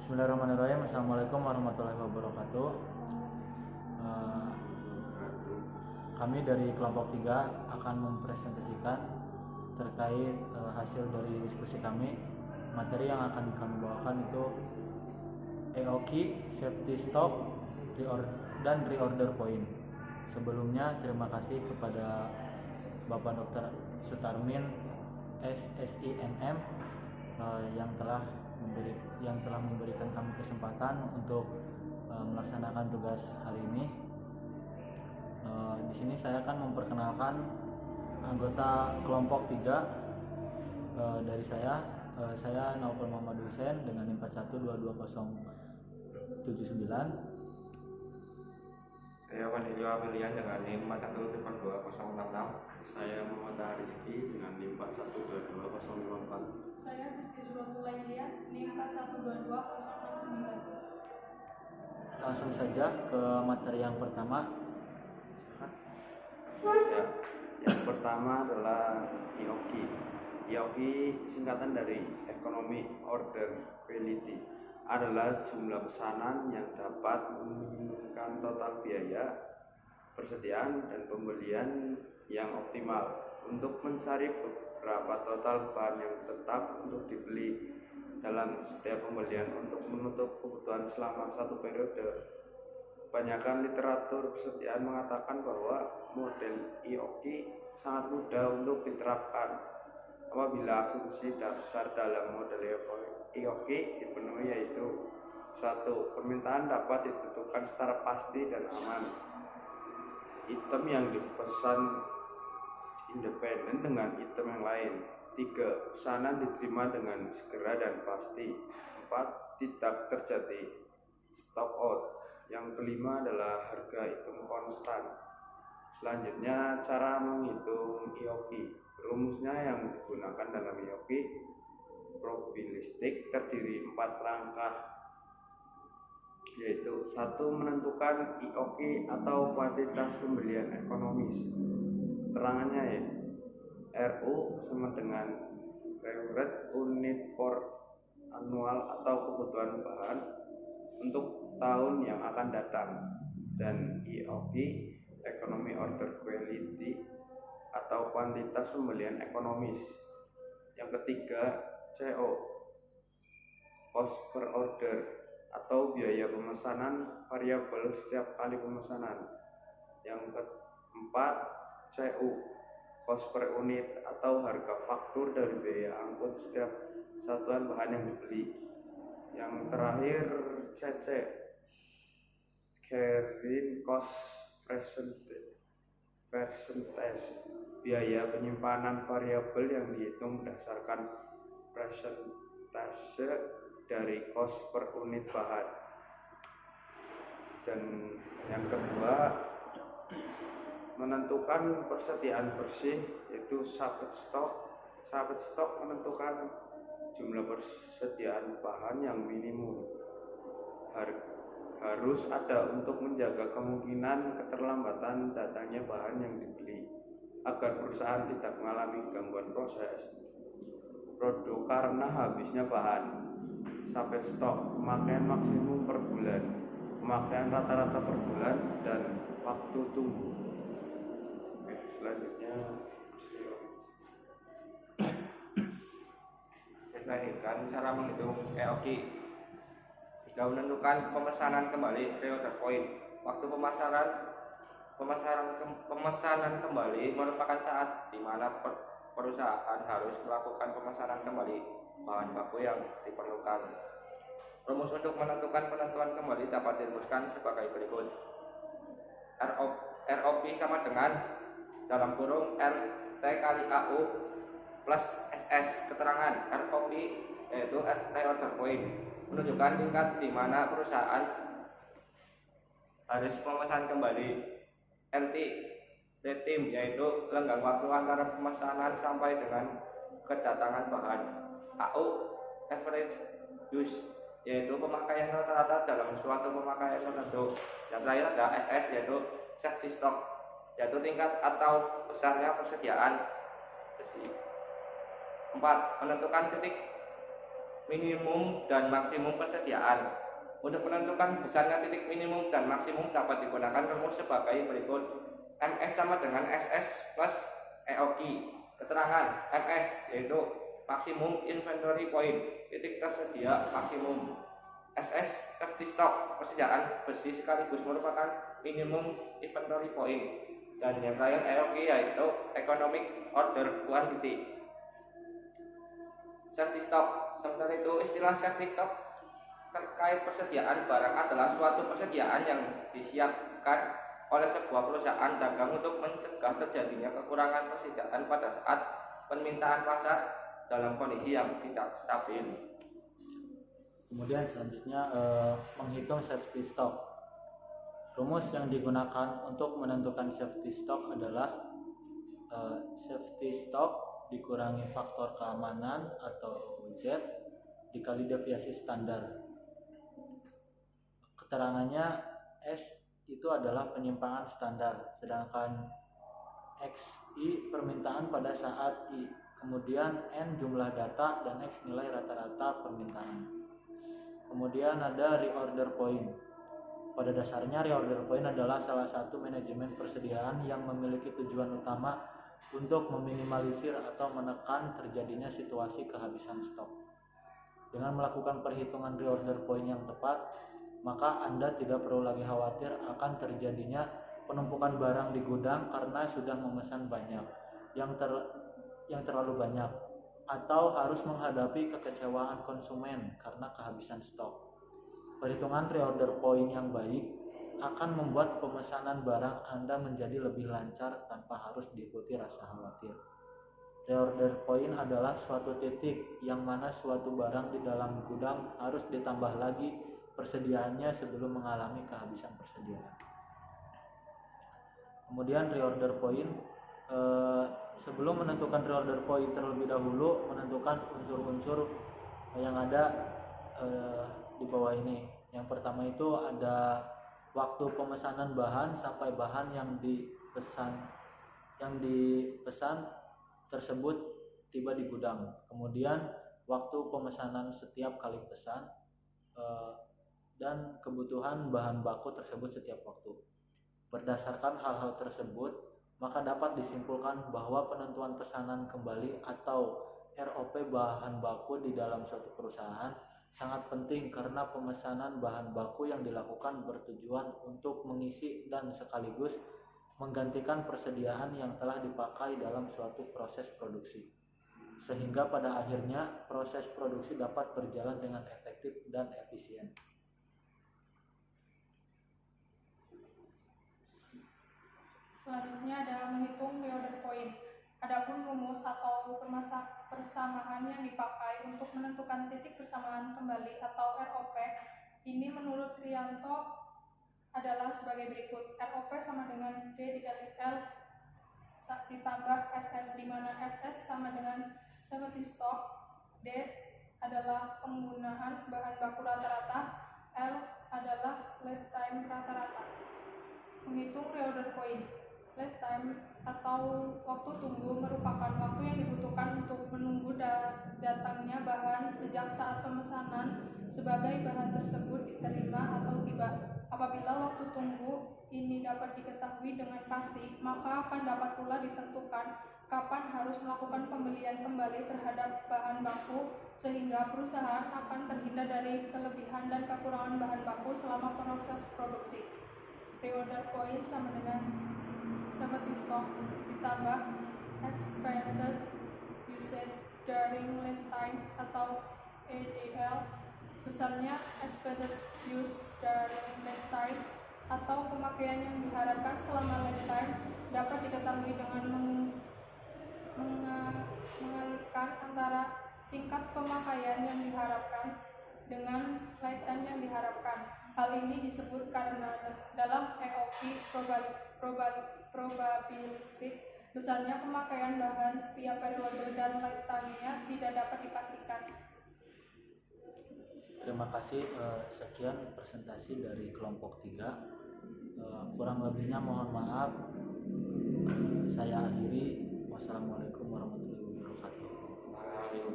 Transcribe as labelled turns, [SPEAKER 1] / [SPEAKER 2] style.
[SPEAKER 1] Bismillahirrahmanirrahim. Assalamualaikum warahmatullahi wabarakatuh. Eh, Kami dari kelompok 3 akan mempresentasikan terkait hasil dari diskusi kami. Materi yang akan kami bawakan itu EOQ, Safety Stock, dan Reorder Point. Sebelumnya terima kasih kepada Bapak Dr. Sutarmin SSIMM yang telah memberikan kami kesempatan untuk melaksanakan tugas hari ini. Di sini saya akan memperkenalkan anggota kelompok 3 dari saya Naufal Muhammad Hussein dengan NIM 4122079.
[SPEAKER 2] Saya Vanilio Apelian dengan NIM 4122066.
[SPEAKER 3] Saya Muhammad Rizky dengan NIM 4122054.
[SPEAKER 4] Saya Rizky Zulatulailia, NIM 4122069.
[SPEAKER 1] Langsung saja ke materi yang pertama.
[SPEAKER 3] Ya, yang pertama adalah EOQ. EOQ singkatan dari Economic Order Quality, adalah jumlah pesanan yang dapat meminimumkan total biaya persediaan dan pembelian yang optimal untuk mencari beberapa total bahan yang tetap untuk dibeli dalam setiap pembelian untuk menutup kebutuhan selama satu periode. Kebanyakan literatur persediaan mengatakan bahwa model EOQ sangat mudah untuk diterapkan apabila asumsi dasar dalam model EOQ dipenuhi, yaitu 1. Permintaan dapat ditentukan secara pasti dan aman. Item yang dipesan independen dengan item yang lain. 3. Pesanan diterima dengan segera dan pasti. 4. Tidak terjadi stock out. Yang kelima adalah harga item konstan. Selanjutnya, cara menghitung EOQ. Rumusnya yang digunakan dalam EOQ probabilistik terdiri 4 langkah, yaitu 1. Menentukan EOQ atau kuantitas pembelian ekonomis. Terangannya ya, RU sama dengan Revenue Unit for Annual atau kebutuhan bahan untuk tahun yang akan datang, dan EOQ Economic Order Quality atau kuantitas pembelian ekonomis. Yang ketiga, CO Cost per order atau biaya pemesanan variabel setiap kali pemesanan. Yang keempat, CU Cost per unit atau harga faktur dari biaya angkut setiap satuan bahan yang dibeli. Yang terakhir, CC Carrying Cost Percentage, biaya penyimpanan variabel yang dihitung berdasarkan persentase dari cost per unit bahan. Dan yang kedua, menentukan persediaan bersih, yaitu safety stock. Safety stock menentukan jumlah persediaan bahan yang minimum harus ada untuk menjaga kemungkinan keterlambatan datangnya bahan yang dibeli, agar perusahaan tidak mengalami gangguan proses produk karena habisnya bahan. Sampai stok, pemakaian maksimum per bulan, pemakaian rata-rata per bulan, dan waktu tunggu. Oke, selanjutnya
[SPEAKER 2] Kan cara menghitung EOQ. Jika menentukan pemesanan kembali reorder point. Waktu pemesanan kembali merupakan saat di mana perusahaan harus melakukan pemesanan kembali bahan baku yang diperlukan. Rumus untuk menentukan penentuan kembali dapat dirumuskan sebagai berikut. ROP sama dengan dalam kurung RT kali AU plus SS. Keterangan ROP yaitu reorder point menunjukkan tingkat di mana perusahaan harus memesan kembali. RT Tim yaitu lenggang waktu antara pemesanan sampai dengan kedatangan bahan. AU Average Use yaitu pemakaian rata-rata dalam suatu pemakaian tertentu. Yang terakhir ada SS yaitu Safety Stock, yaitu tingkat atau besarnya persediaan besi. 4. Menentukan titik minimum dan maksimum persediaan. Untuk menentukan besarnya titik minimum dan maksimum dapat digunakan rumus sebagai berikut. MS sama dengan SS plus EOQ. Keterangan MS yaitu maksimum inventory point, titik tersedia maksimum. SS safety stock, persediaan besi sekaligus merupakan minimum inventory point. Dan yang terakhir EOQ yaitu economic order quantity. Safety stock, sementara itu istilah safety stock terkait persediaan barang adalah suatu persediaan yang disiapkan oleh sebuah perusahaan dagang untuk mencegah terjadinya kekurangan persediaan pada saat permintaan pasar dalam kondisi yang tidak stabil.
[SPEAKER 1] Kemudian selanjutnya menghitung safety stock. Rumus yang digunakan untuk menentukan safety stock adalah safety stock dikurangi faktor keamanan atau Z dikali deviasi standar. Keterangannya S itu adalah penyimpangan standar, sedangkan XI permintaan pada saat I, kemudian N jumlah data, dan X nilai rata-rata permintaan. Kemudian ada reorder point. Pada dasarnya reorder point adalah salah satu manajemen persediaan yang memiliki tujuan utama untuk meminimalisir atau menekan terjadinya situasi kehabisan stok. Dengan melakukan perhitungan reorder point yang tepat, maka Anda tidak perlu lagi khawatir akan terjadinya penumpukan barang di gudang karena sudah memesan banyak yang terlalu banyak, atau harus menghadapi kekecewaan konsumen karena kehabisan stok. Perhitungan reorder point yang baik akan membuat pemesanan barang Anda menjadi lebih lancar tanpa harus diikuti rasa khawatir. Reorder point adalah suatu titik yang mana suatu barang di dalam gudang harus ditambah lagi persediaannya sebelum mengalami kehabisan persediaan. Kemudian reorder point, sebelum menentukan reorder point terlebih dahulu menentukan unsur-unsur yang ada di bawah ini. Yang pertama itu ada waktu pemesanan bahan sampai bahan yang dipesan tersebut tiba di gudang. Kemudian waktu pemesanan setiap kali pesan dan kebutuhan bahan baku tersebut setiap waktu. Berdasarkan hal-hal tersebut, maka dapat disimpulkan bahwa penentuan pesanan kembali atau ROP bahan baku di dalam suatu perusahaan sangat penting karena pemesanan bahan baku yang dilakukan bertujuan untuk mengisi dan sekaligus menggantikan persediaan yang telah dipakai dalam suatu proses produksi, sehingga pada akhirnya proses produksi dapat berjalan dengan efektif dan efisien.
[SPEAKER 4] Selanjutnya ada menghitung reorder point. Adapun rumus atau persamaan yang dipakai untuk menentukan titik persamaan kembali atau ROP ini menurut Rianto adalah sebagai berikut. ROP sama dengan D dikali L ditambah SS, di mana SS sama dengan safety stock, D adalah penggunaan bahan baku rata-rata, L adalah lead time rata-rata. Menghitung reorder point. Lead time atau waktu tunggu merupakan waktu yang dibutuhkan untuk menunggu datangnya bahan sejak saat pemesanan sebagai bahan tersebut diterima atau tiba. Apabila waktu tunggu ini dapat diketahui dengan pasti, maka akan dapat pula ditentukan kapan harus melakukan pembelian kembali terhadap bahan baku sehingga perusahaan akan terhindar dari kelebihan dan kekurangan bahan baku selama proses produksi. Reorder point sama dengan safety stock ditambah expected usage during lead time atau EDL. Besarnya expected use during lead time atau pemakaian yang diharapkan selama lead time dapat diketahui dengan mengalihkan antara tingkat pemakaian yang diharapkan dengan lead time yang diharapkan. Hal ini disebut karena dalam EOQ probabilistik besarnya pemakaian bahan setiap periode dan lead time-nya tidak dapat dipastikan.
[SPEAKER 1] Terima kasih, sekian presentasi dari kelompok 3. Kurang lebihnya mohon maaf. Saya akhiri. Wassalamualaikum warahmatullahi wabarakatuh.